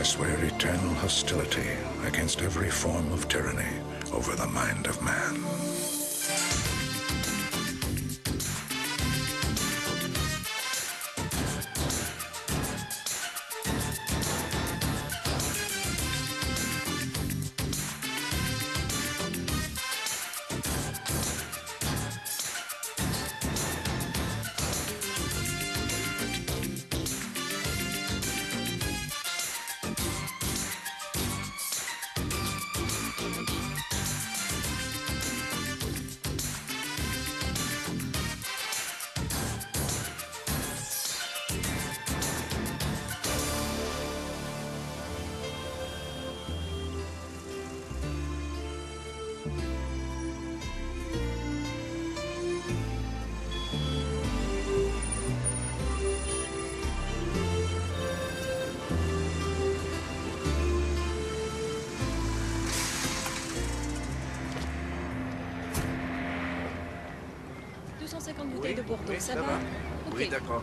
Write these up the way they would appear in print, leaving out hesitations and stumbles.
swear eternal hostility against every form of tyranny over the mind of man. De Bordeaux, oui, ça va? Ok. Oui, d'accord.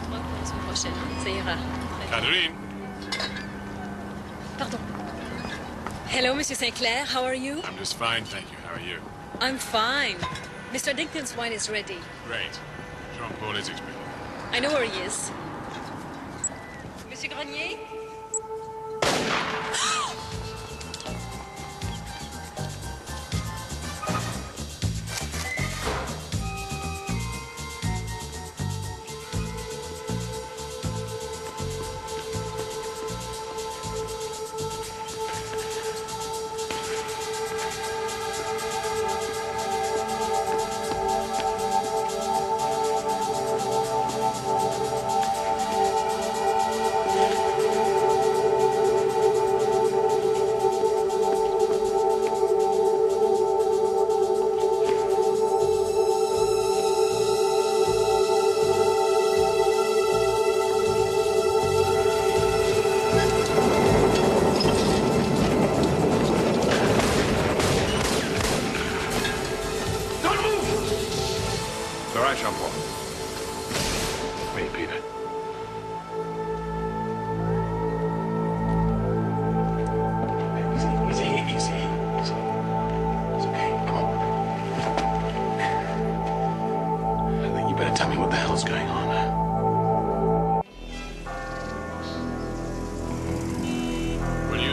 Moi pour la semaine prochaine, ça ira. Catherine. Pardon. Hello, Monsieur Sinclair. How are you? I'm just fine, thank you. How are you? I'm fine. Mr. Dinkton's wine is ready. Great. Jean-Paul is expecting. I know where he is. Monsieur Grenier?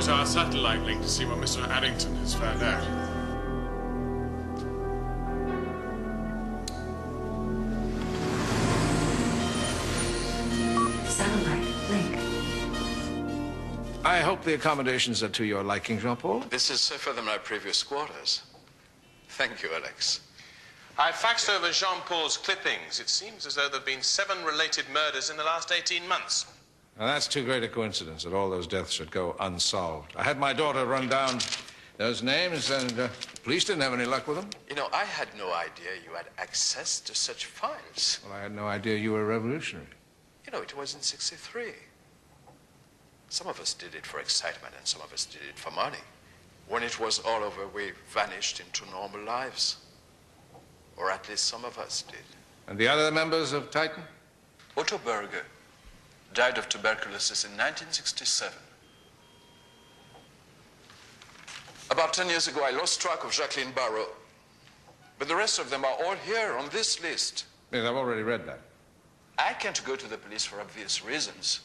Our satellite link to see what Mr. Addington has found out. Satellite link. I hope the accommodations are to your liking, Jean-Paul. This is safer than my previous quarters. Thank you, Alex. I faxed over Jean-Paul's clippings. It seems as though there have been 7 related murders in the last 18 months. Now, that's too great a coincidence that all those deaths should go unsolved. I had my daughter run down those names, and police didn't have any luck with them. You know, I had no idea you had access to such files. Well, I had no idea you were a revolutionary. You know, it was in '63. Some of us did it for excitement, and some of us did it for money. When it was all over, we vanished into normal lives. Or at least some of us did. And the other members of Titan? Otto Berger died of tuberculosis in 1967. About 10 years ago, I lost track of Jacqueline Barrow. But the rest of them are all here on this list. Yes, I've already read that. I can't go to the police for obvious reasons.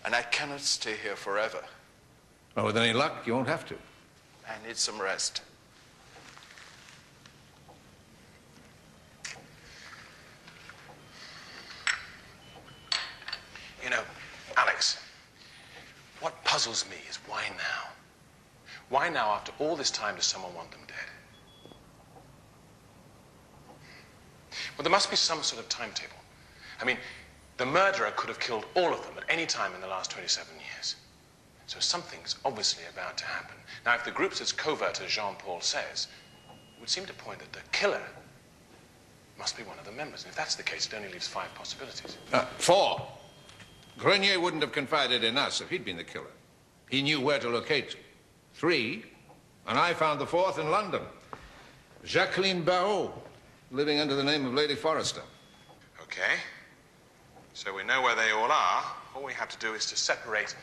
And I cannot stay here forever. Well, with any luck, you won't have to. I need some rest. You know, Alex, what puzzles me is why now? Why now, after all this time, does someone want them dead? Well, there must be some sort of timetable. I mean, the murderer could have killed all of them at any time in the last 27 years. So something's obviously about to happen. Now, if the group's as covert as Jean-Paul says, it would seem to point that the killer must be one of the members. And if that's the case, it only leaves 5 possibilities. 4. Grenier wouldn't have confided in us if he'd been the killer. He knew where to locate 3, and I found the 4th in London. Jacqueline Barrault, living under the name of Lady Forrester. Okay. So we know where they all are. All we have to do is to separate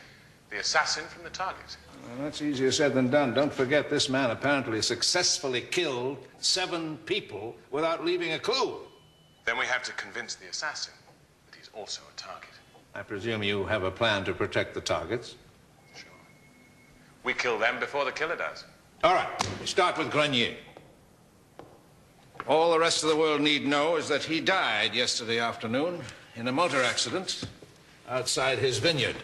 the assassin from the target. Well, that's easier said than done. Don't forget, this man apparently successfully killed 7 people without leaving a clue. Then we have to convince the assassin that he's also a target. I presume you have a plan to protect the targets? Sure. We kill them before the killer does. All right, we start with Grenier. All the rest of the world need know is that he died yesterday afternoon in a motor accident outside his vineyard.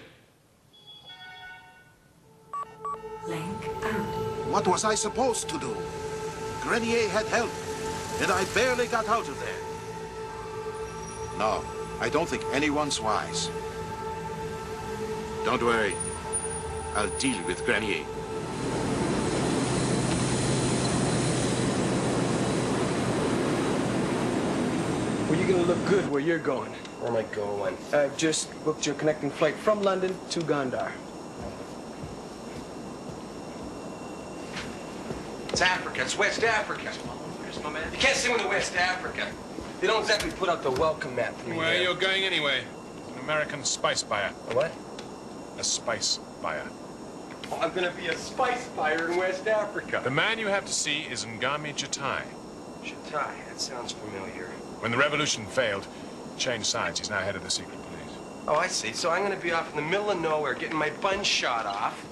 Link out. What was I supposed to do? Grenier had help, and I barely got out of there. No, I don't think anyone's wise. Don't worry. I'll deal with Grenier. Well, you're gonna look good where you're going. Where am I going? Just booked your connecting flight from London to Gondar. It's Africa. It's West Africa. Where's my man? You can't sing with the West Africa. They don't exactly put out the welcome mat for me. Where are you going anyway? An American spice buyer. A what? A spice buyer. Oh, I'm gonna be a spice buyer in West Africa. The man you have to see is Ngami Chatai. Chatai, that sounds familiar. When the revolution failed, he changed sides. He's now head of the secret police. Oh, I see. So I'm gonna be off in the middle of nowhere getting my bun shot off,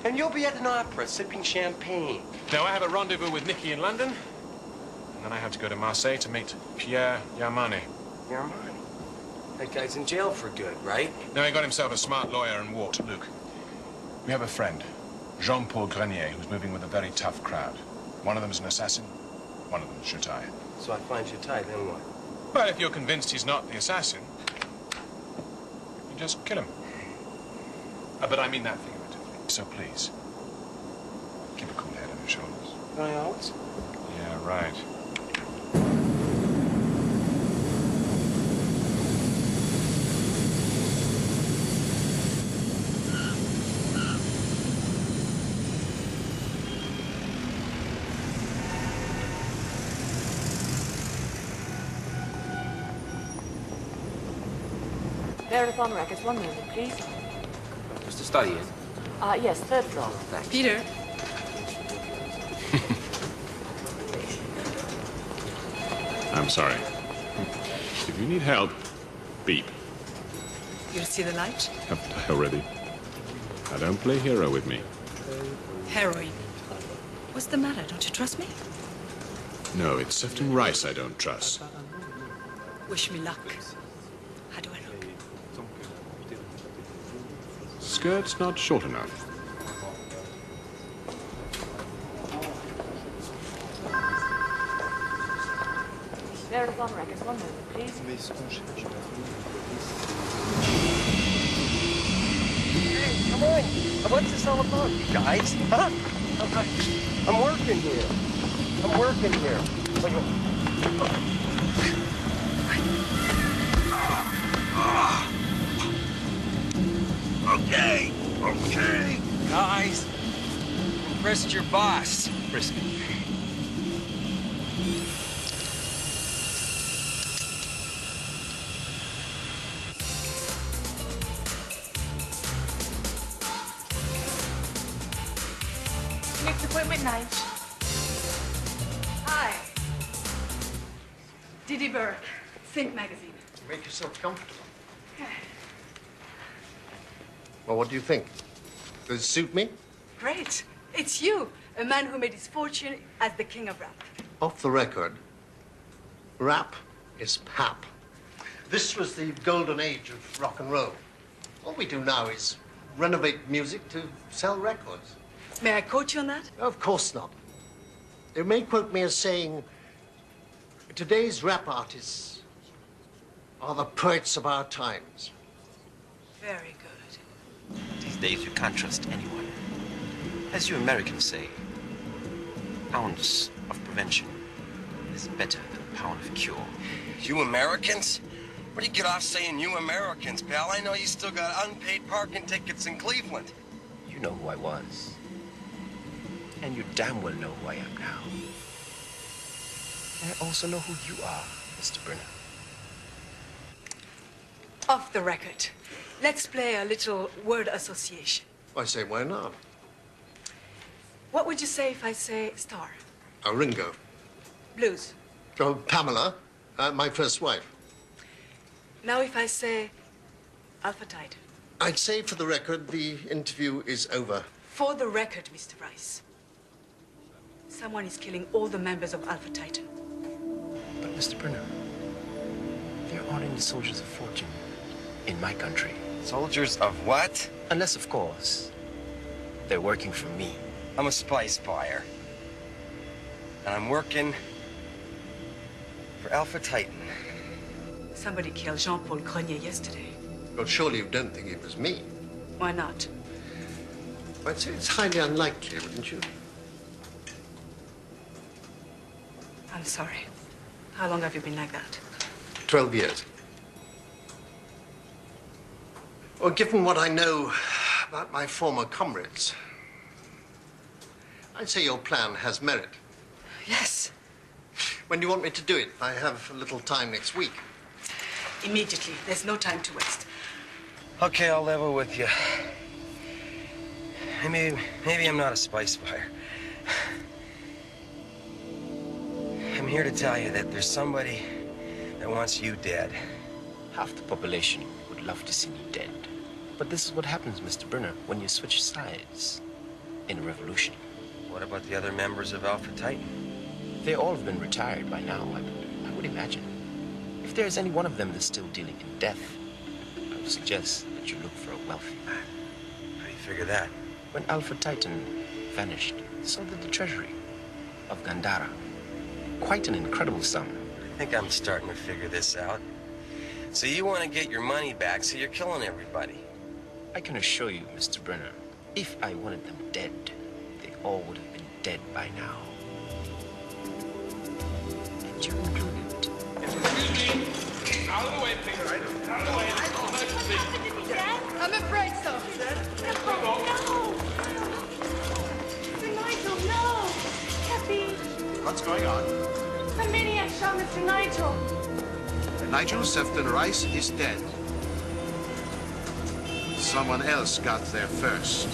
and you'll be at an opera sipping champagne. Now, I have a rendezvous with Nikki in London, and then I have to go to Marseille to meet Pierre Yarmani. Yarmani? That guy's in jail for good, right? Now, he got himself a smart lawyer and walked. Luke, we have a friend, Jean-Paul Grenier, who's moving with a very tough crowd. One of them is an assassin, one of them is Chatai. So I find Chatai, then what? Well, if you're convinced he's not the assassin, you just kill him. But I mean that figuratively. So please, keep a cool head on your shoulders. Don't I always? Yeah, right. Marathon Records, 1 minute, please. Just to study it? Yes, 3rd floor. Thanks. Peter. I'm sorry. If you need help, beep. You'll see the light? Haven't I already? Now don't play hero with me. Heroin. What's the matter? Don't you trust me? No, it's Sefton Rice I don't trust. Wish me luck. How do I look? Skirt's not short enough. Marathon Records, 1 minute, please. Hey, come on. What's this all about, you guys? Huh? I'm working here. I'm working here. Okay, okay. Guys, impressed your boss. Risk it. Next appointment, 9. Hi. Didi Burke, Think Magazine. Make yourself comfortable. Well, what do you think? Does it suit me? Great. It's you, a man who made his fortune as the king of rap. Off the record, rap is pap. This was the golden age of rock and roll. All we do now is renovate music to sell records. May I quote you on that? Of course not. They may quote me as saying, today's rap artists are the poets of our times. Very good. These days you can't trust anyone. As you Americans say, ounce of prevention is better than a pound of cure. You Americans? What do you get off saying you Americans, pal? I know you still got unpaid parking tickets in Cleveland. You know who I was. And you damn well know who I am now. And I also know who you are, Mr. Brenner. Off the record. Let's play a little word association. I say, why not? What would you say if I say star? Ringo. Blues. Oh, Pamela, my first wife. Now if I say Alpha Titan. I'd say, for the record, the interview is over. For the record, Mr. Rice. Someone is killing all the members of Alpha Titan. But, Mr. Brenner, there aren't any soldiers of fortune in my country. Soldiers of what? Unless, of course, they're working for me. I'm a spice buyer. And I'm working for Alpha Titan. Somebody killed Jean-Paul Grenier yesterday. Well, surely you don't think it was me. Why not? I'd say it's highly unlikely, wouldn't you? I'm sorry. How long have you been like that? 12 years. Well, given what I know about my former comrades, I'd say your plan has merit. Yes. When do you want me to do it? I have a little time next week. Immediately. There's no time to waste. Okay, I'll level with you. Maybe I'm not a spice buyer. I'm here to tell you that there's somebody that wants you dead. Half the population would love to see me dead. But this is what happens, Mr. Brenner, when you switch sides in a revolution. What about the other members of Alpha Titan? They all have been retired by now, I would imagine. If there's any one of them that's still dealing in death, I would suggest that you look for a wealthy man. How do you figure that? When Alpha Titan vanished, so did the treasury of Gandhara. Quite an incredible sum. I think I'm starting to figure this out. So you want to get your money back, so you're killing everybody. I can assure you, Mr. Brenner, if I wanted them dead, they all would have been dead by now. And you included. Excuse me. Out of the way, please. Out of the way. I'm afraid so. No! Mr. Nigel, no! Happy. What's going on? The maniac shot Mr. Nigel. Nigel Sefton Rice is dead. Someone else got there first.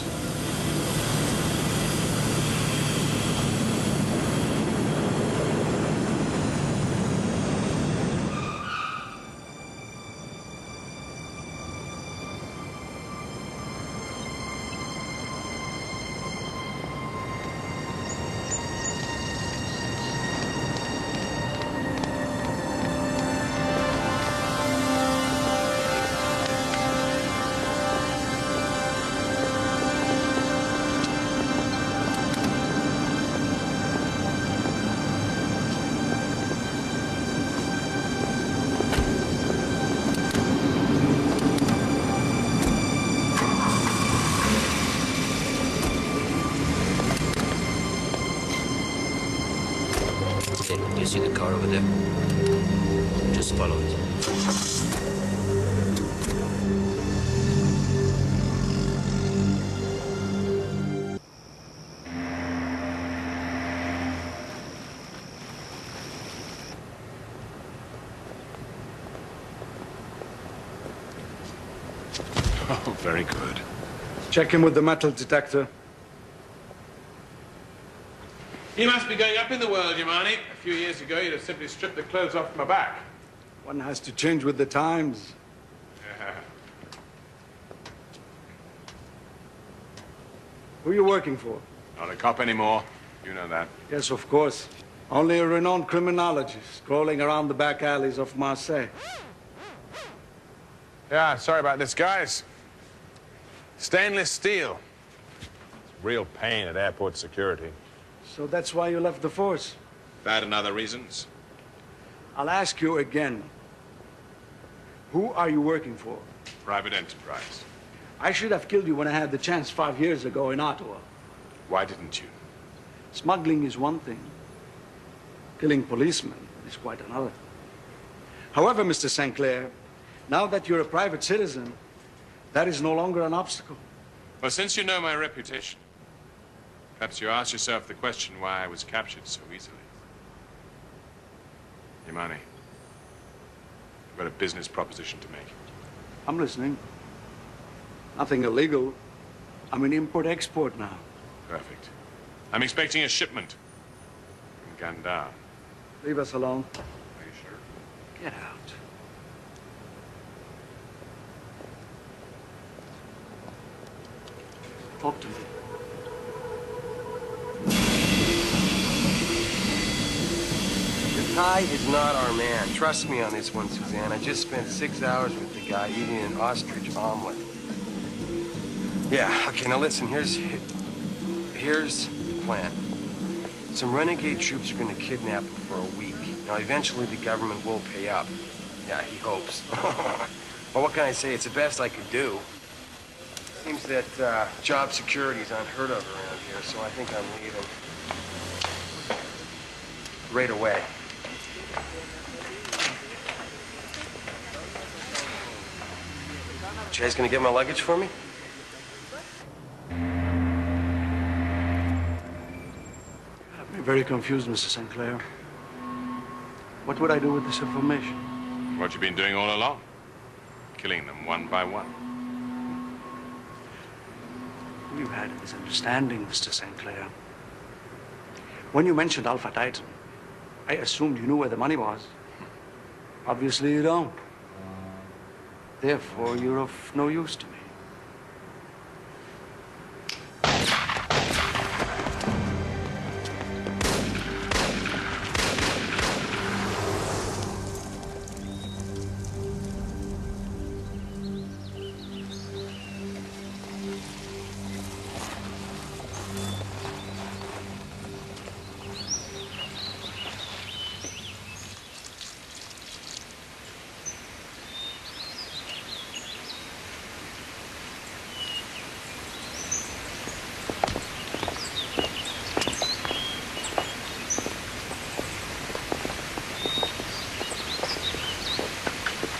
Do you see the car over there? Just follow it. Oh, very good. Check him with the metal detector. You must be going up in the world, Yamani. A few years ago, you'd have simply stripped the clothes off my back. One has to change with the times. Who are you working for? Not a cop anymore. You know that. Yes, of course. Only a renowned criminologist crawling around the back alleys of Marseille. Yeah, sorry about this, guys. Stainless steel. It's real pain at airport security. So that's why you left the force? That and other reasons. I'll ask you again. Who are you working for? Private enterprise. I should have killed you when I had the chance 5 years ago in Ottawa. Why didn't you? Smuggling is one thing. Killing policemen is quite another. However, Mr. St. Clair, Now that you're a private citizen, that is no longer an obstacle. Well, since you know my reputation, perhaps you ask yourself the question why I was captured so easily. Imani, I've got a business proposition to make. I'm listening. Nothing illegal. I'm in import-export now. Perfect. I'm expecting a shipment from Gandhar. Leave us alone. Are you sure? Get out. Talk to me. The Thai is not our man. Trust me on this one, Suzanne. I just spent 6 hours with the guy eating an ostrich omelet. Yeah, okay, now listen, here's the plan. Some renegade troops are gonna kidnap him for a week. Now, eventually the government will pay up. Yeah, he hopes. Well, what can I say? It's the best I could do. Seems that job security is unheard of around here, so I think I'm leaving right away. You guys gonna get my luggage for me? I'm very confused, Mr. St. Clair. What would I do with this information? What you've been doing all along. Killing them one by one. You had a misunderstanding, Mr. St. Clair. When you mentioned Alpha Titan, I assumed you knew where the money was. Obviously you don't. Therefore, you're of no use to me.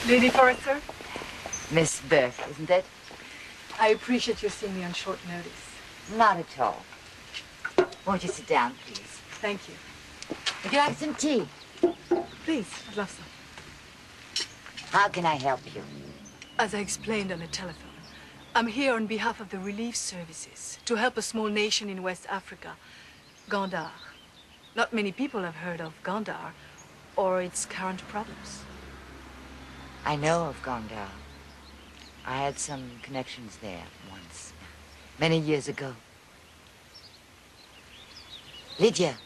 Lady Forrester? Miss Burke, isn't it? I appreciate you seeing me on short notice. Not at all. Won't you sit down, please? Thank you. Would you like some tea? Please, I'd love some. How can I help you? As I explained on the telephone, I'm here on behalf of the relief services to help a small nation in West Africa, Gandhar. Not many people have heard of Gandhar or its current problems. I know of Gandhar. I had some connections there once, many years ago. Lydia,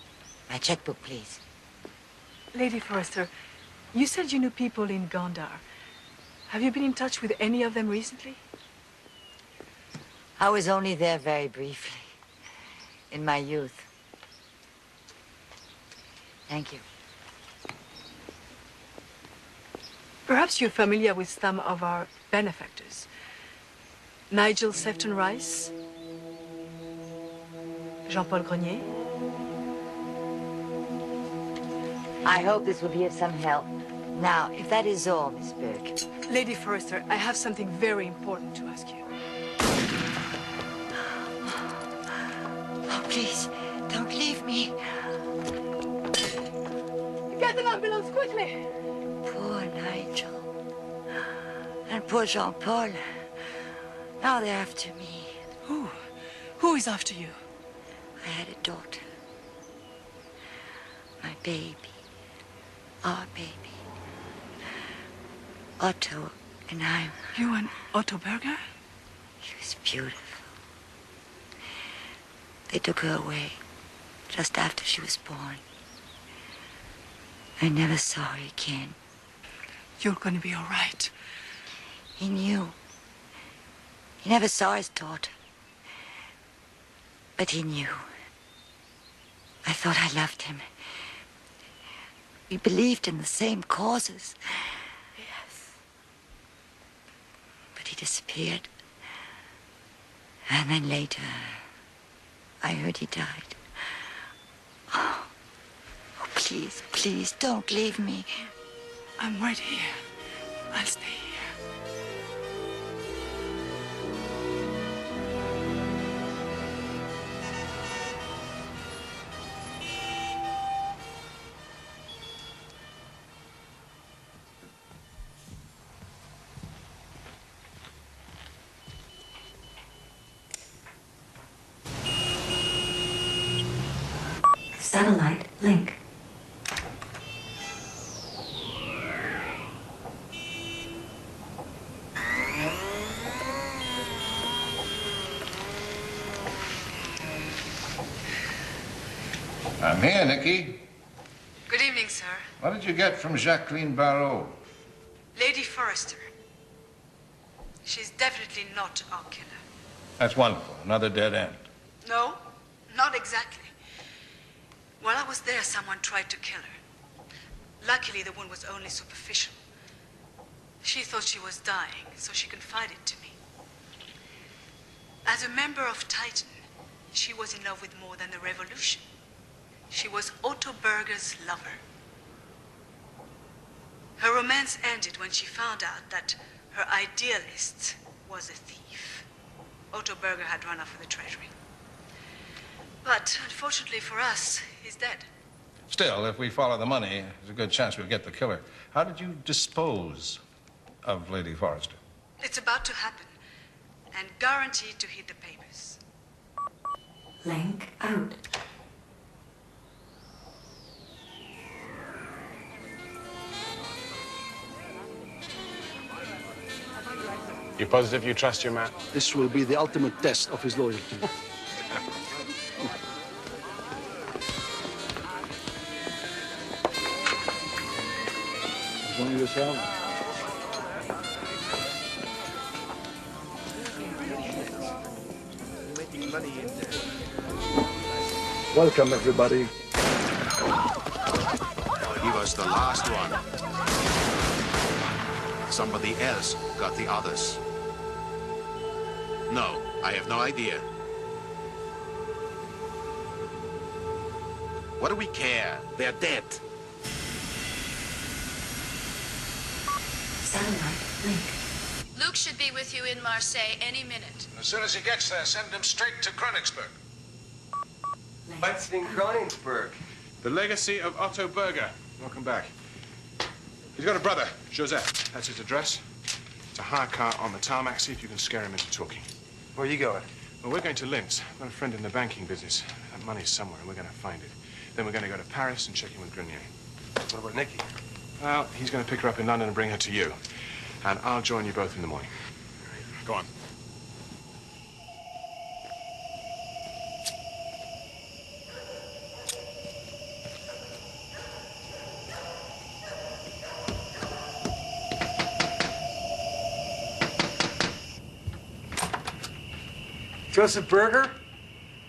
my checkbook, please. Lady Forrester, you said you knew people in Gandhar. Have you been in touch with any of them recently? I was only there very briefly, in my youth. Thank you. Perhaps you're familiar with some of our benefactors. Nigel Sefton Rice, Jean-Paul Grenier. I hope this will be of some help. Now, if that is all, Miss Burke. Lady Forrester, I have something very important to ask you. Oh, please, don't leave me. Get an ambulance quickly. Poor Nigel. And poor Jean-Paul. Now they're after me. Who? Who is after you? I had a daughter. My baby. Our baby. Otto and I. You and Otto Berger? She was beautiful. They took her away just after she was born. I never saw her again. You're going to be all right. He knew. He never saw his daughter. But he knew. I thought I loved him. We believed in the same causes. Yes. But he disappeared. And then later, I heard he died. Oh, please, please, don't leave me. I'm right here. I'll stay here. Satellite link. I'm here, Nicky. Good evening, sir. What did you get from Jacqueline Barrault? Lady Forrester. She's definitely not our killer. That's wonderful. Another dead end. No, not exactly. While I was there, someone tried to kill her. Luckily, the wound was only superficial. She thought she was dying, so she confided to me. As a member of Titan, she was in love with more than the revolution. She was Otto Berger's lover. Her romance ended when she found out that her idealist was a thief. Otto Berger had run off with the treasury. But unfortunately for us, he's dead. Still, if we follow the money, there's a good chance we'll get the killer. How did you dispose of Lady Forrester? It's about to happen, and guaranteed to hit the papers. Link out. You positive you trust your man? This will be the ultimate test of his loyalty. Enjoy yourself. Welcome, everybody. He was the last one. Somebody else got the others. No, I have no idea. What do we care? They're dead. Satellite link. Luke should be with you in Marseille any minute. As soon as he gets there, send him straight to Königsberg. What's in Königsberg? The legacy of Otto Berger. Welcome back. He's got a brother, Joseph. That's his address. It's a hire car on the tarmac. See if you can scare him into talking. Where are you going? Well, we're going to Linz. I've got a friend in the banking business. That money's somewhere, and we're going to find it. Then we're going to go to Paris and check in with Grenier. What about Nicky? Well, he's going to pick her up in London and bring her to you. And I'll join you both in the morning. Go on. Joseph Berger?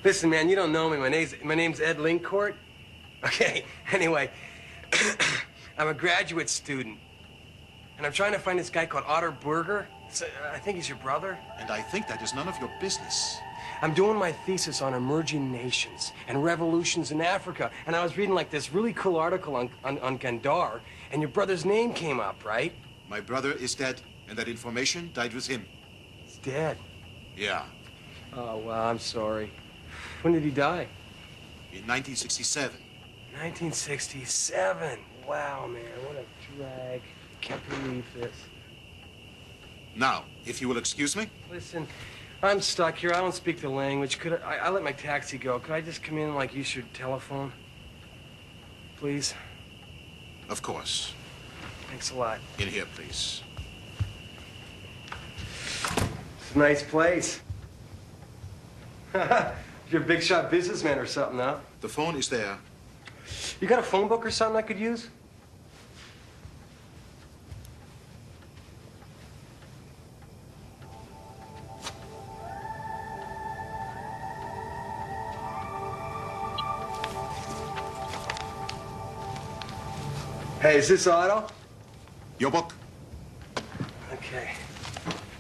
Listen, man, you don't know me. My name's Ed Linkcourt. Okay, anyway, I'm a graduate student. And I'm trying to find this guy called Otto Berger. I think he's your brother. And I think that is none of your business. I'm doing my thesis on emerging nations and revolutions in Africa. And I was reading like this really cool article on Gandhar, and your brother's name came up, right? My brother is dead, and that information died with him. He's dead. Yeah. Oh, well, I'm sorry. When did he die? In 1967. 1967. Wow, man, what a drag. I can't believe this. Now, if you will excuse me. Listen, I'm stuck here. I don't speak the language. Could I let my taxi go. Could I just come in like use your telephone? Please? Of course. Thanks a lot. In here, please. It's a nice place. You're a big shot businessman or something, huh? The phone is there. You got a phone book or something I could use? Hey, is this Otto? Your book. Okay.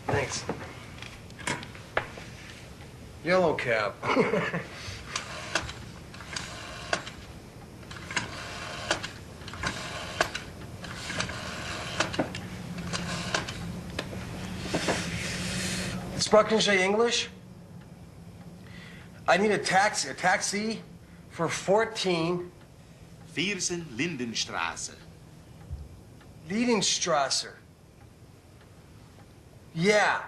Thanks. Yellow cab. Sprechen Sie English? I need a taxi for 14. Viersen Lindenstraße. Liedenstrasse. Yeah.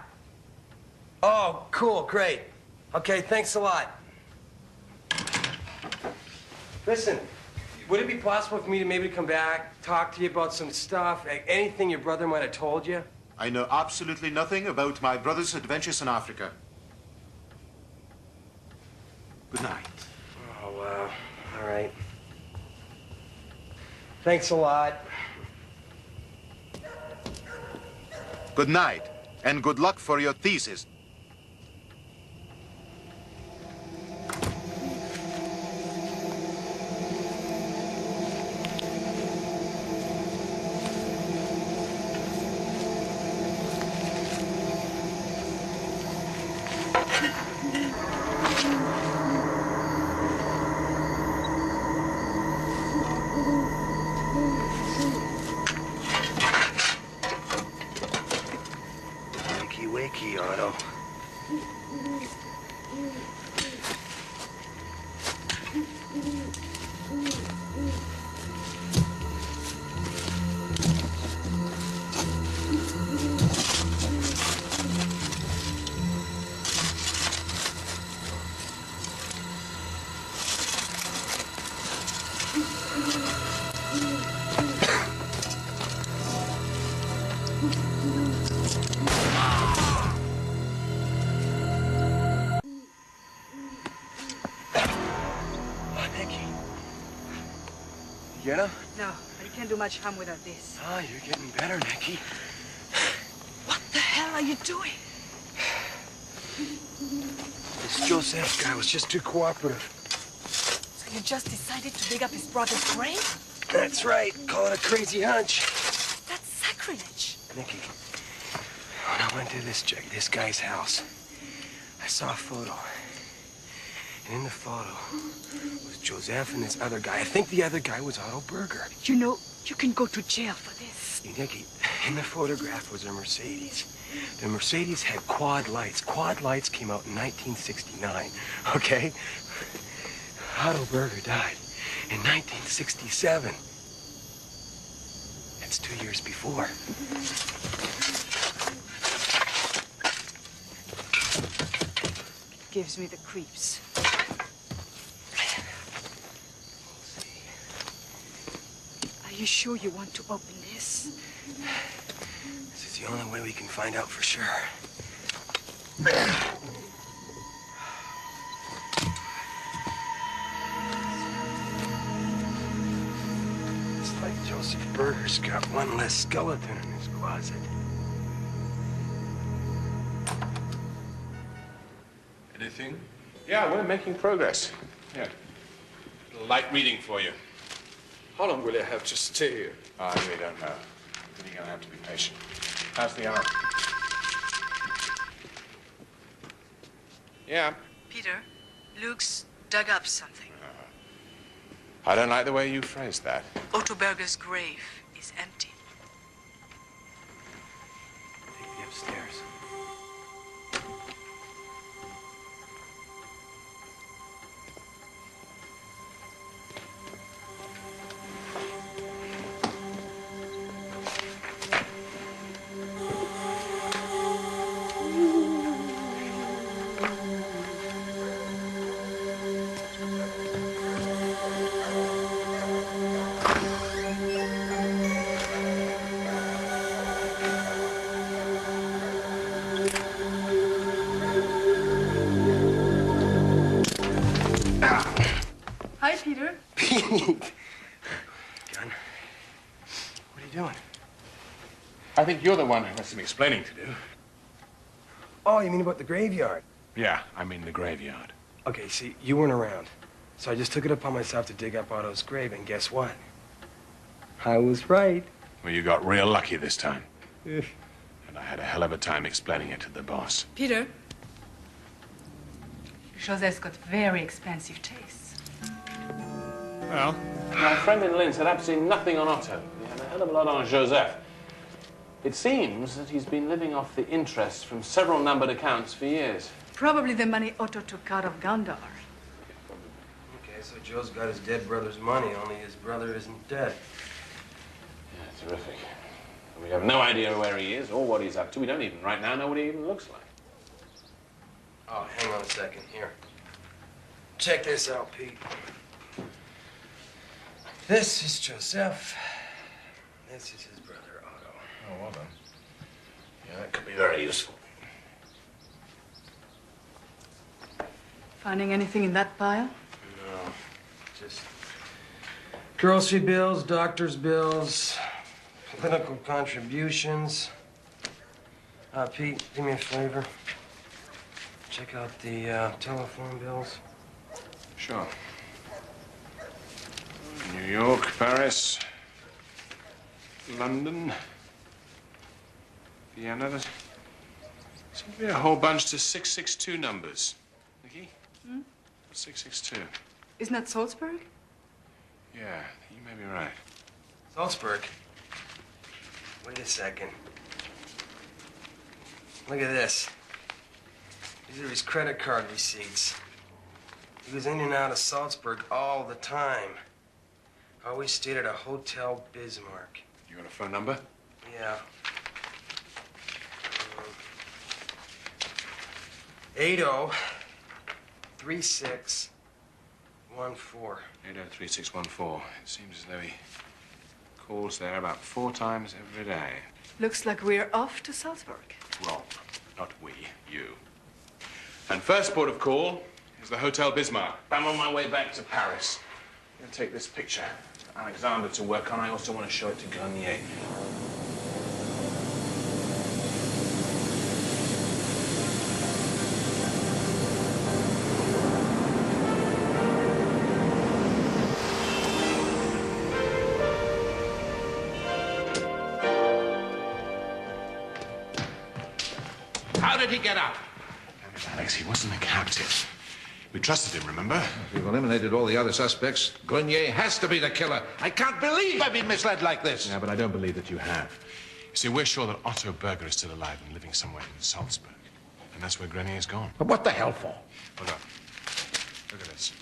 Oh, cool, great. Okay, thanks a lot. Listen, would it be possible for me to maybe come back, talk to you about some stuff, like anything your brother might have told you? I know absolutely nothing about my brother's adventures in Africa. Good night. Oh, wow. All right. Thanks a lot. Good night, and good luck for your thesis. Wakey, Otto. You know? No, I can't do much harm without this. Oh, you're getting better, Nicky. What the hell are you doing? This Joseph guy was just too cooperative. So you just decided to dig up his brother's grave? That's right. Call it a crazy hunch. That's sacrilege. Nicky, when I went to this guy's house, I saw a photo. And in the photo was Joseph and this other guy. I think the other guy was Otto Berger. You know, you can go to jail for this. Nicky, in the photograph was a Mercedes. The Mercedes had quad lights. Quad lights came out in 1969, okay? Otto Berger died in 1967. That's 2 years before. Gives me the creeps. Are you sure you want to open this? This is the only way we can find out for sure. It's like Joseph Berger's got one less skeleton in his closet. Anything? Yeah, we're making progress. Yeah. A little light reading for you. How long will I have to stay here? I really don't know. But you're going to have to be patient. How's the arm? Yeah. Peter, Luke's dug up something. I don't like the way you phrased that. Otto Berger's grave is empty. Take me upstairs. Hi, Peter. Gun. What are you doing? I think you're the one who has some explaining to do. Oh, you mean about the graveyard? Yeah, I mean the graveyard. Okay, see, you weren't around. So I just took it upon myself to dig up Otto's grave, and guess what? I was right. Well, you got real lucky this time. And I had a hell of a time explaining it to the boss. Peter. Jose's got very expensive tastes. Well? My friend in Linz had absolutely nothing on Otto. He had a hell of a lot on Joseph. It seems that he's been living off the interest from several numbered accounts for years. Probably the money Otto took out of Gondar. Okay, so Joe's got his dead brother's money, only his brother isn't dead. Yeah, terrific. We have no idea where he is or what he's up to. We don't even right now know what he even looks like. Oh, hang on a second. Here. Check this out, Pete. This is Joseph. This is his brother, Otto. Oh, well done. Yeah, that could be very useful. Finding anything in that pile? No, just grocery bills, doctor's bills, political contributions. Pete, do me a favor. Check out the telephone bills. Sure. New York, Paris, London, Vienna. There seems to be a whole bunch to 662 numbers. Nikki? 662. Isn't that Salzburg? Yeah, you may be right. Salzburg? Wait a second. Look at this. These are his credit card receipts. He was in and out of Salzburg all the time. Always stayed at a Hotel Bismarck. You got a phone number? Yeah. 803614. 803614. It seems as though he calls there about 4 times every day. Looks like we're off to Salzburg. Wrong. Not we, you. And first port of call is the Hotel Bismarck. I'm on my way back to Paris. I'm going to take this picture to Alexander to work on. I also want to show it to Garnier. How did he get out? Damn it, Alex, he wasn't a captive. We trusted him, remember? We've eliminated all the other suspects. Grenier has to be the killer. I can't believe I've been misled like this. Yeah, but I don't believe that you have. You see, we're sure that Otto Berger is still alive and living somewhere in Salzburg. And that's where Grenier's gone. But what the hell for? Hold up. Look at this.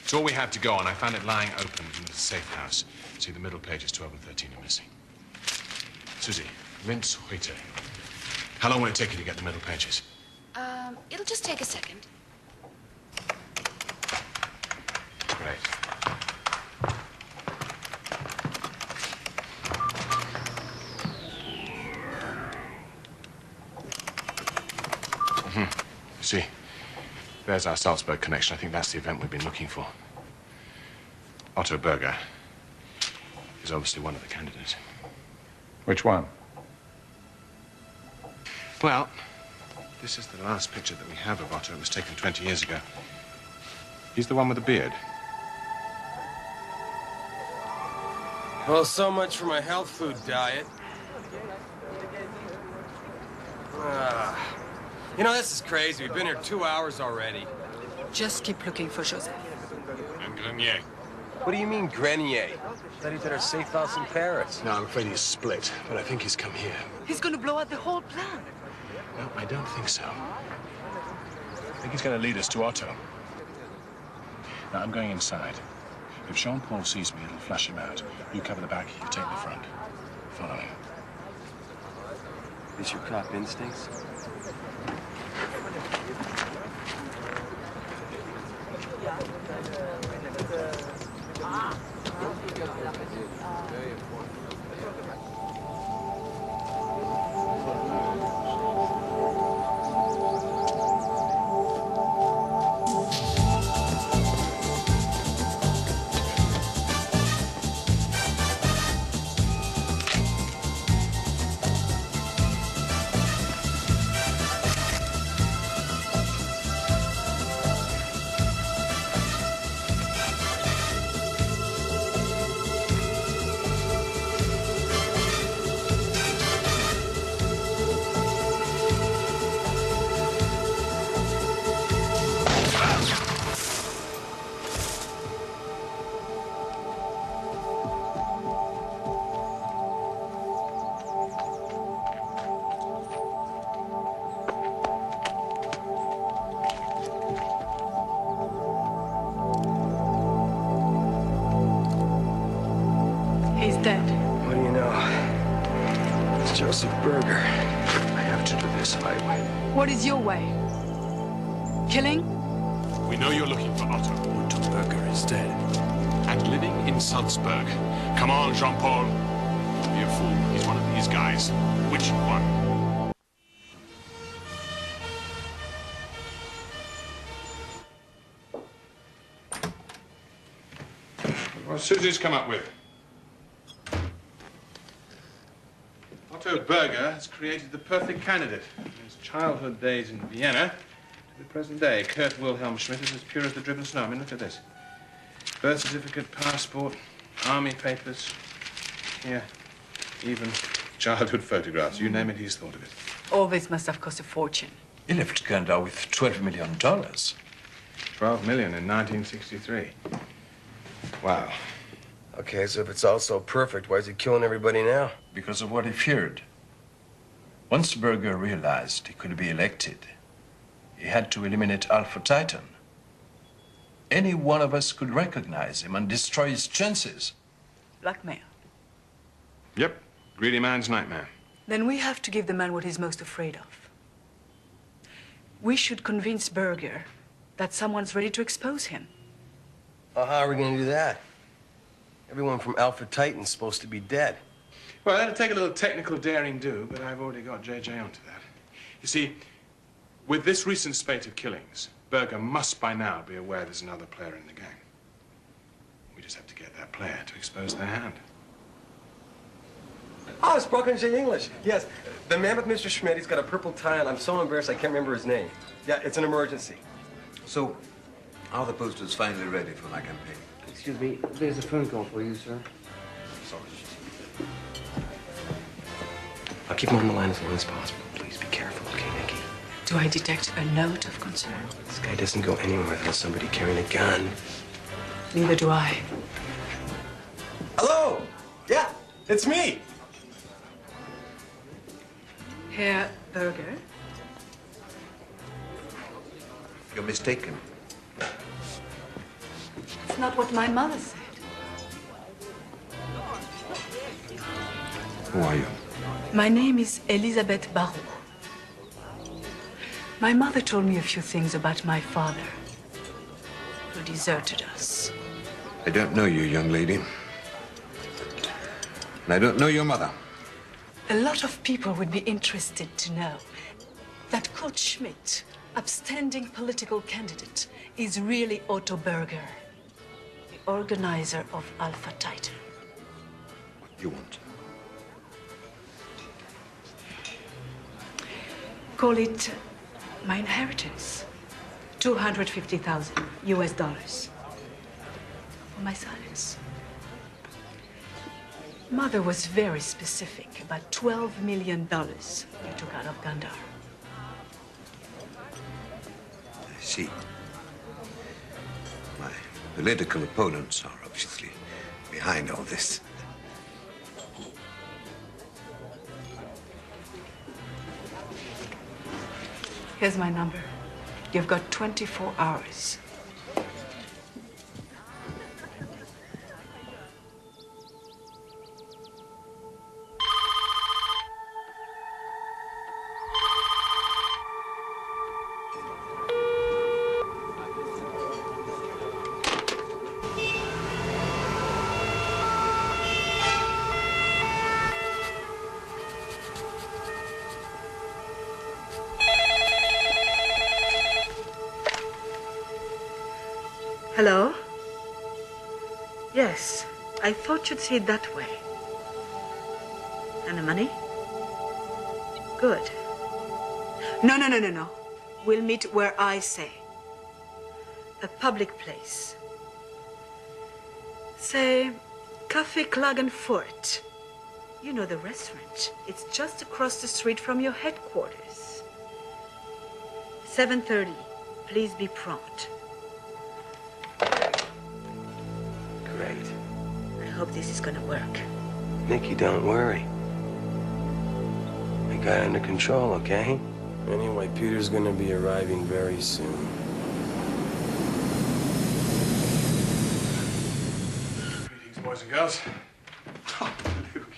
It's all we have to go on. I found it lying open in the safe house. See, the middle pages 12 and 13 are missing. Susie, Linz Heute. How long will it take you to get the middle pages? It'll just take a second. Great. You see, there's our Salzburg connection. I think that's the event we've been looking for. Otto Berger is obviously one of the candidates. Which one? Well, this is the last picture that we have of Otto. It was taken 20 years ago. He's the one with the beard. Well, so much for my health food diet. You know, this is crazy. We've been here 2 hours already. Just keep looking for Joseph. And Grenier. What do you mean, Grenier? Thought he's at our safe house in Paris. No, I'm afraid he's split, but I think he's come here. He's gonna blow out the whole plan. No, I don't think so. I think he's going to lead us to Otto. Now, I'm going inside. If Jean-Paul sees me, it'll flush him out. You cover the back, you take the front. Follow me. Is your cop instincts? Mr. Berger. I have to do this my way. What is your way? Killing? We know you're looking for Otto. Otto Berger is dead. And living in Salzburg. Come on, Jean-Paul. Don't be a fool. He's one of these guys. Which one? What Susie's come up with? Otto Berger has created the perfect candidate. From his childhood days in Vienna to the present day. Kurt Wilhelm Schmidt is as pure as the driven snow. I mean, look at this. Birth certificate, passport, army papers. Here, even childhood photographs. You name it, he's thought of it. All this must have cost a fortune. He left Canada with $12 million. 12 million in 1963. Wow. Okay, so if it's all so perfect, why is he killing everybody now? Because of what he feared. Once Berger realized he could be elected, he had to eliminate Alpha Titan. Any one of us could recognize him and destroy his chances. Blackmail. Yep. Greedy man's nightmare. Then we have to give the man what he's most afraid of. We should convince Berger that someone's ready to expose him. Well, how are we going to do that? Everyone from Alpha Titan's supposed to be dead. Well, that'll take a little technical daring do, but I've already got JJ onto that. You see, with this recent spate of killings, Berger must by now be aware there's another player in the gang. We just have to get that player to expose their hand. Oh, spoken English. Yes, the man with Mr. Schmidt, he's got a purple tie on. I'm so embarrassed I can't remember his name. Yeah, it's an emergency. So, are the posters finally ready for my campaign? Excuse me, there's a phone call for you, sir. Sorry. I'll keep him on the line as long as possible. Please be careful, okay, Nicky? Do I detect a note of concern? This guy doesn't go anywhere without somebody carrying a gun. Neither do I. Hello? Yeah, it's me. Herr Berger? You're mistaken. It's not what my mother said. Who are you? My name is Elisabeth Barrault. My mother told me a few things about my father, who deserted us. I don't know you, young lady. And I don't know your mother. A lot of people would be interested to know that Kurt Schmidt, upstanding political candidate, is really Otto Berger, the organizer of Alpha Titan. What do you want? Call it my inheritance. $250,000 US for my silence. Mother was very specific about $12 million you took out of Gandhar. I see. My political opponents are obviously behind all this. Here's my number. You've got 24 hours. Hello? Yes, I thought you'd see it that way. And the money? Good. No. We'll meet where I say. A public place. Say, Café Klagenfurt. You know the restaurant. It's just across the street from your headquarters. 7:30. Please be prompt. Great. I hope this is gonna work. Nicky, don't worry. I got it under control, okay? Anyway, Peter's gonna be arriving very soon. Greetings, boys and girls. Oh, Luke.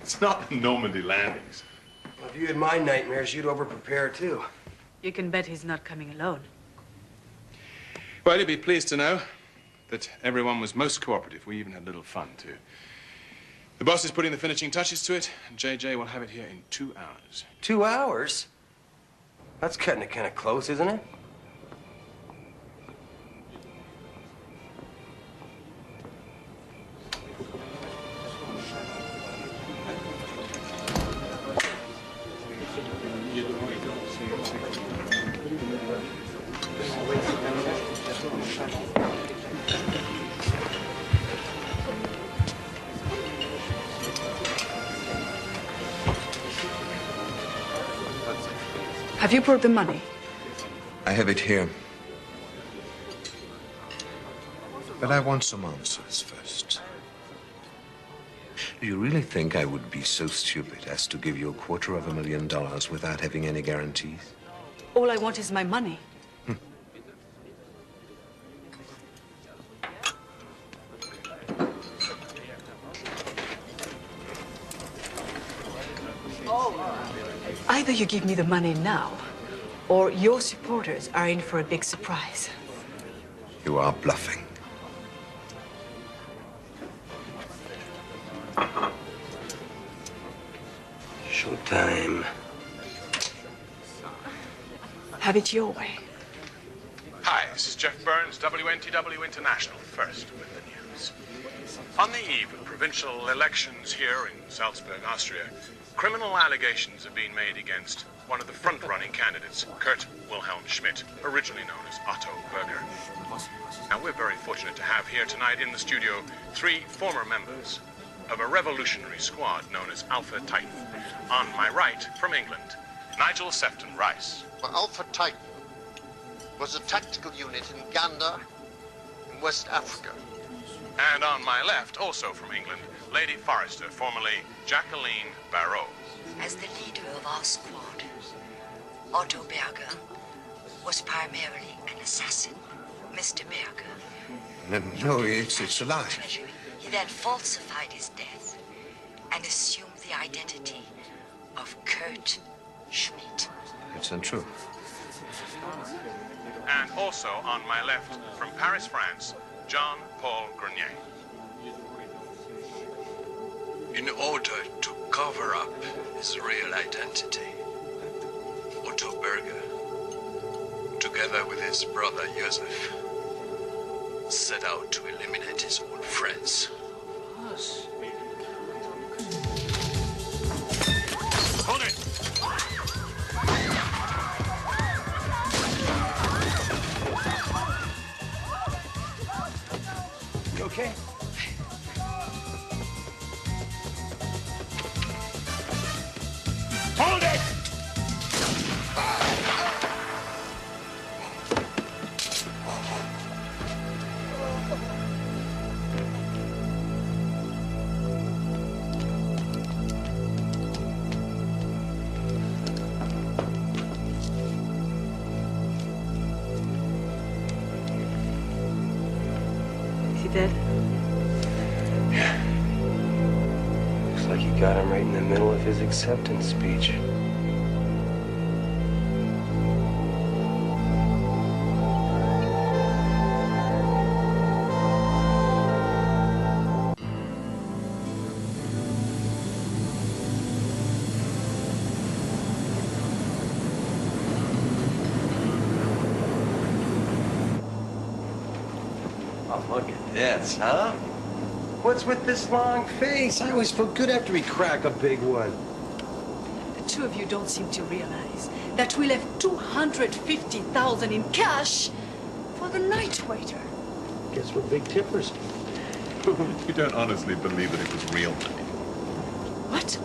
It's not Normandy landings. If you had my nightmares, you'd over-prepare, too. You can bet he's not coming alone. Well, you'll be pleased to know that everyone was most cooperative. We even had a little fun, too. The boss is putting the finishing touches to it, and JJ will have it here in 2 hours. 2 hours? That's cutting it kind of close, isn't it? Have you brought the money? I have it here. But I want some answers first. Do you really think I would be so stupid as to give you $250,000 without having any guarantees? All I want is my money. Either you give me the money now, or your supporters are in for a big surprise. You are bluffing. Showtime. Have it your way. Hi, this is Jeff Burns, WNTW International, first with the news. On the eve of provincial elections here in Salzburg, Austria, criminal allegations have been made against one of the front-running candidates, Kurt Wilhelm Schmidt, originally known as Otto Berger. Now, we're very fortunate to have here tonight in the studio 3 former members of a revolutionary squad known as Alpha Titan. On my right, from England, Nigel Sefton Rice. Well, Alpha Titan was a tactical unit in Uganda, in West Africa. And on my left, also from England, Lady Forrester, formerly Jacqueline Barrault. As the leader of our squad, Otto Berger was primarily an assassin. Mr. Berger. No, it's a lie. He then falsified his death and assumed the identity of Kurt Schmidt. It's untrue. And also on my left, from Paris, France, Jean-Paul Grenier. In order to cover up his real identity, Otto Berger, together with his brother Joseph, set out to eliminate his old friends. Hold it! You okay? Hold it! Is he dead? Looks like you got him right in the middle of his acceptance speech. Oh, look at this, huh? What's with this long face? I always feel good after we crack a big one. The two of you don't seem to realize that we left $250,000 in cash for the night waiter. Guess we're big tippers. You don't honestly believe that it was real money. What?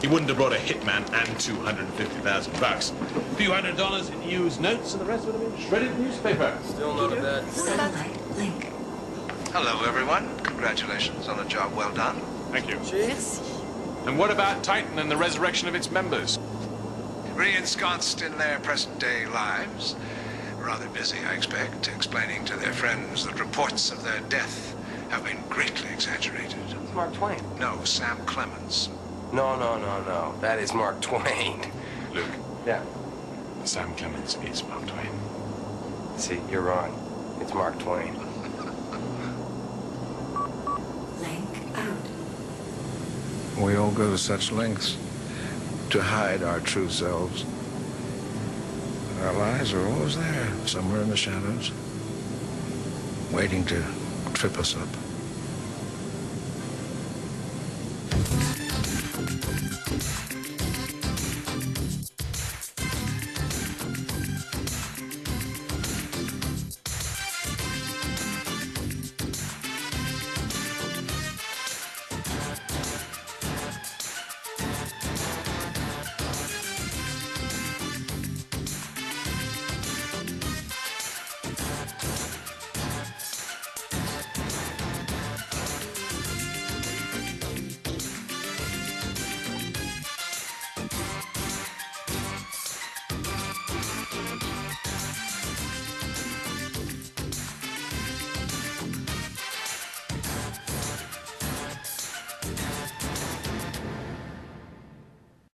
He wouldn't have brought a hitman and $250,000. A few $100 in used notes, and the rest would have been shredded newspaper. Still not a bad... Satellite link. Hello, everyone. Congratulations on a job well done. Thank you. Merci. And what about Titan and the resurrection of its members? Re-ensconced in their present-day lives. Rather busy, I expect, explaining to their friends that reports of their death have been greatly exaggerated. It's Mark Twain. No, Sam Clemens. No. That is Mark Twain. Luke. Yeah. Sam Clemens is Mark Twain. See, you're wrong. It's Mark Twain. Link out. We all go to such lengths to hide our true selves. Our lies are always there, somewhere in the shadows, waiting to trip us up.